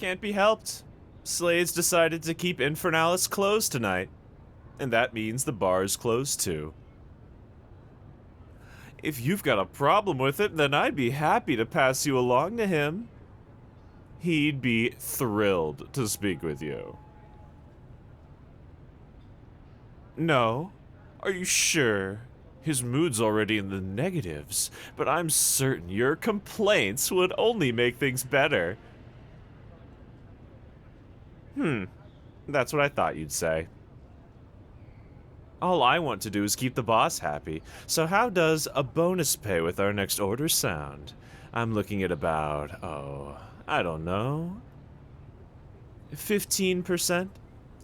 Can't be helped. Slade's decided to keep Infernalis closed tonight. And that means the bar's closed too. If you've got a problem with it, then I'd be happy to pass you along to him. He'd be thrilled to speak with you. No? Are you sure? His mood's already in the negatives, but I'm certain your complaints would only make things better. That's what I thought you'd say. All I want to do is keep the boss happy, so how does a bonus pay with our next order sound? I'm looking at about, I don't know, 15%?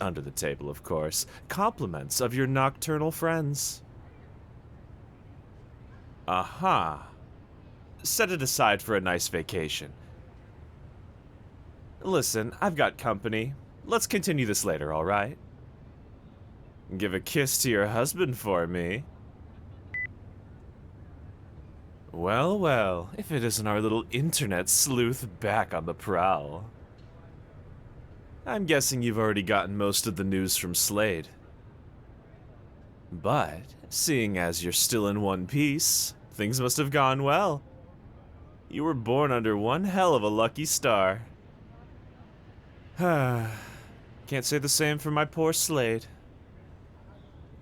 Under the table, of course. Compliments of your nocturnal friends. Aha. Set it aside for a nice vacation. Listen, I've got company. Let's continue this later, alright? Give a kiss to your husband for me. Well, well, if it isn't our little internet sleuth back on the prowl. I'm guessing you've already gotten most of the news from Slade. But, seeing as you're still in one piece, things must have gone well. You were born under one hell of a lucky star. Can't say the same for my poor Slade.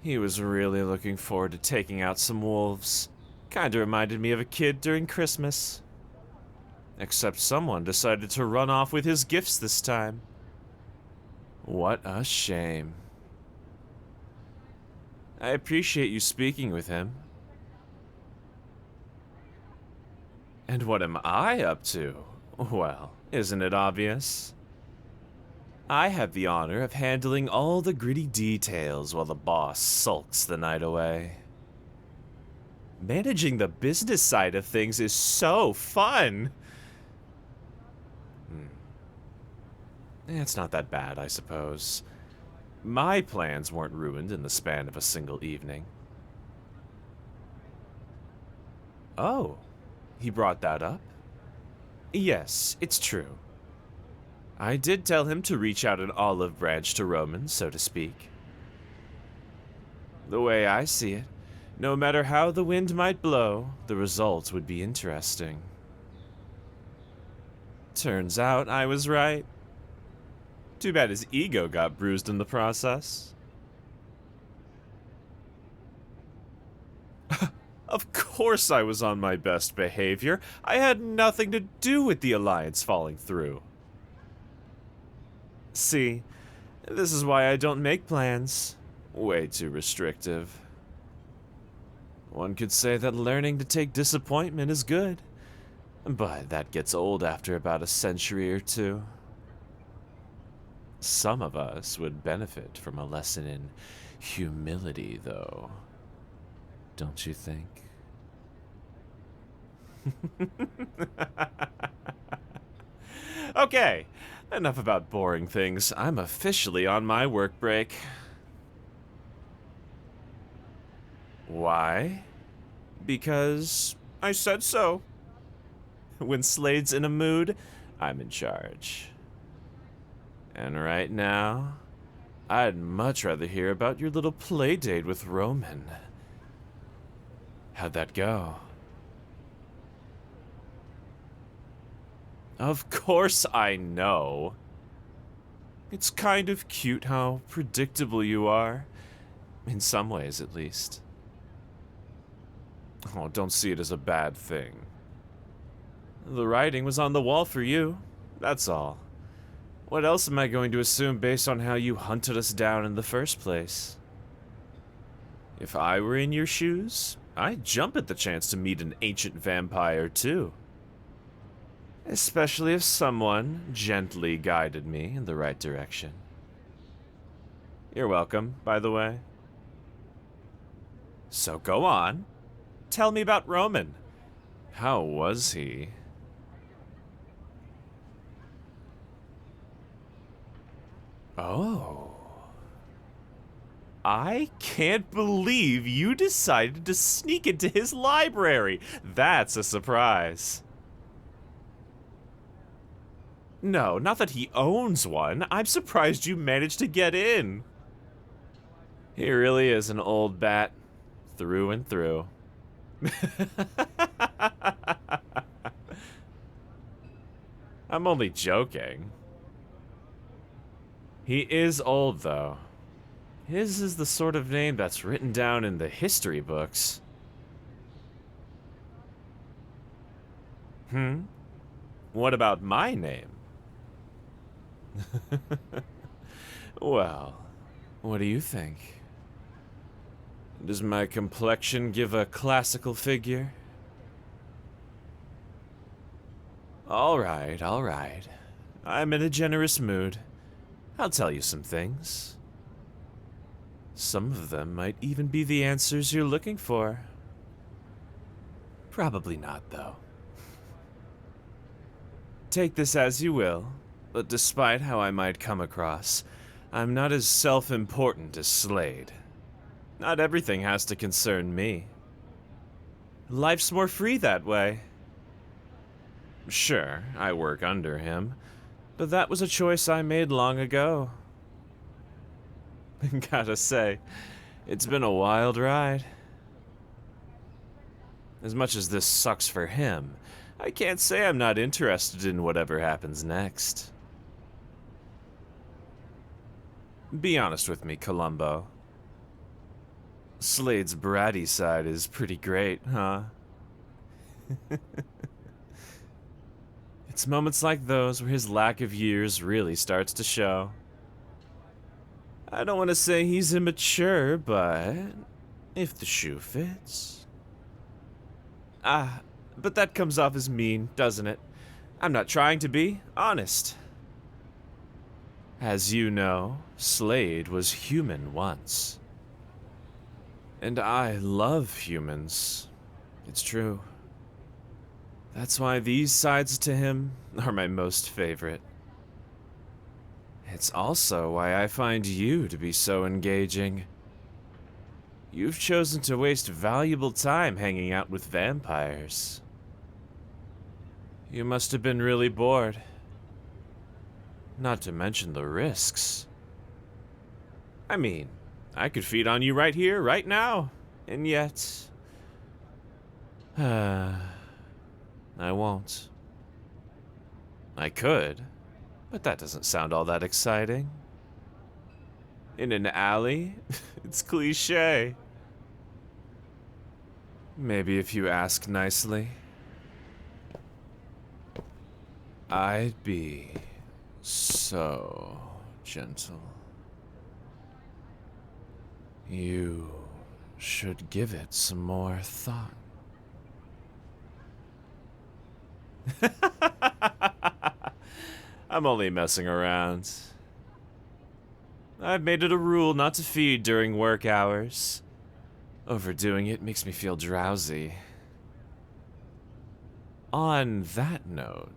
He was really looking forward to taking out some wolves. Kinda reminded me of a kid during Christmas. Except someone decided to run off with his gifts this time. What a shame. I appreciate you speaking with him. And what am I up to? Well, isn't it obvious? I have the honor of handling all the gritty details while the boss sulks the night away. Managing the business side of things is so fun! It's not that bad, I suppose. My plans weren't ruined in the span of a single evening. Oh, he brought that up? Yes, it's true. I did tell him to reach out an olive branch to Roman, so to speak. The way I see it, no matter how the wind might blow, the result would be interesting. Turns out I was right. Too bad his ego got bruised in the process. Of course I was on my best behavior. I had nothing to do with the alliance falling through. See, this is why I don't make plans. Way too restrictive. One could say that learning to take disappointment is good, but that gets old after about a century or two. Some of us would benefit from a lesson in humility, though. Don't you think? Okay, enough about boring things. I'm officially on my work break. Why? Because I said so. When Slade's in a mood, I'm in charge. And right now, I'd much rather hear about your little play date with Roman. How'd that go? Of course I know. It's kind of cute how predictable you are. In some ways, at least. Oh, don't see it as a bad thing. The writing was on the wall for you, that's all. What else am I going to assume based on how you hunted us down in the first place? If I were in your shoes, I'd jump at the chance to meet an ancient vampire too. Especially if someone gently guided me in the right direction. You're welcome, by the way. So go on. Tell me about Roman. How was he? Oh. I can't believe you decided to sneak into his library. That's a surprise. No, not that he owns one. I'm surprised you managed to get in. He really is an old bat, through and through. I'm only joking. He is old, though. His is the sort of name that's written down in the history books. What about my name? Well, what do you think? Does my complexion give a classical figure? All right. I'm in a generous mood. I'll tell you some things. Some of them might even be the answers you're looking for. Probably not, though. Take this as you will, but despite how I might come across, I'm not as self-important as Slade. Not everything has to concern me. Life's more free that way. Sure, I work under him, but that was a choice I made long ago. Gotta say, it's been a wild ride. As much as this sucks for him, I can't say I'm not interested in whatever happens next. Be honest with me, Columbo. Slade's bratty side is pretty great, huh? It's moments like those where his lack of years really starts to show. I don't want to say he's immature, but if the shoe fits. But that comes off as mean, doesn't it? I'm not trying to be, honest. As you know, Slade was human once. And I love humans. It's true. That's why these sides to him are my most favorite. It's also why I find you to be so engaging. You've chosen to waste valuable time hanging out with vampires. You must have been really bored. Not to mention the risks. I mean, I could feed on you right here, right now, and yet... I won't. I could, but that doesn't sound all that exciting. In an alley? It's cliché. Maybe if you ask nicely. I'd be so gentle. You should give it some more thought. I'm only messing around. I've made it a rule not to feed during work hours. Overdoing it makes me feel drowsy. On that note,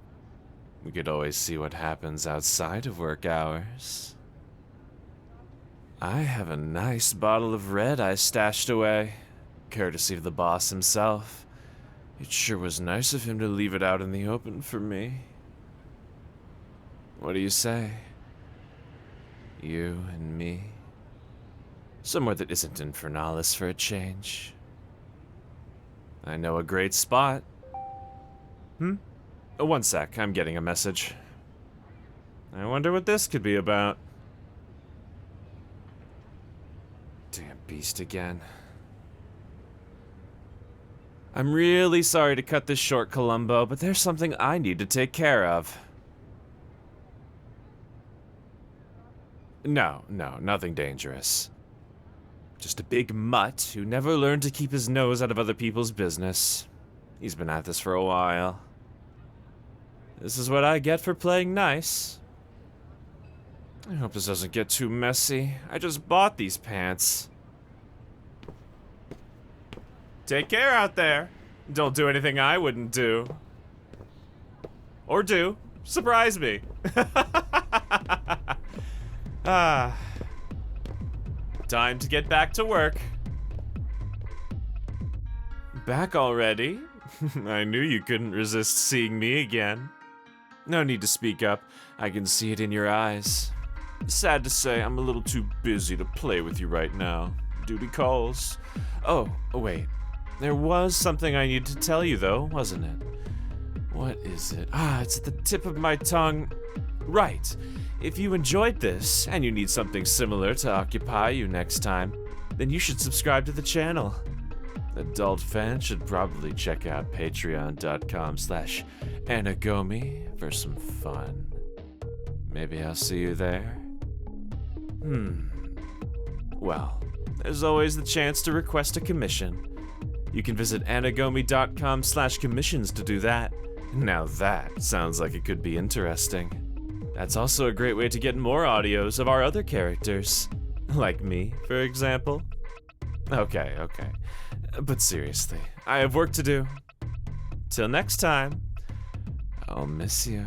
we could always see what happens outside of work hours. I have a nice bottle of red I stashed away, courtesy of the boss himself. It sure was nice of him to leave it out in the open for me. What do you say? You and me? Somewhere that isn't Infernalis for a change. I know a great spot. One sec, I'm getting a message. I wonder what this could be about. Damn beast again. I'm really sorry to cut this short, Columbo, but there's something I need to take care of. No, nothing dangerous. Just a big mutt who never learned to keep his nose out of other people's business. He's been at this for a while. This is what I get for playing nice. I hope this doesn't get too messy. I just bought these pants. Take care out there. Don't do anything I wouldn't do. Or do. Surprise me. Time to get back to work. Back already? I knew you couldn't resist seeing me again. No need to speak up. I can see it in your eyes. Sad to say, I'm a little too busy to play with you right now. Duty calls. Oh, wait. There was something I needed to tell you, though, wasn't it? What is it? It's at the tip of my tongue. Right. If you enjoyed this, and you need something similar to occupy you next time, then you should subscribe to the channel. Adult fans should probably check out patreon.com/Anagomi for some fun. Maybe I'll see you there? Well, there's always the chance to request a commission. You can visit anagomi.com/commissions to do that. Now that sounds like it could be interesting. That's also a great way to get more audios of our other characters. Like me, for example. Okay. But seriously, I have work to do. Till next time, I'll miss you.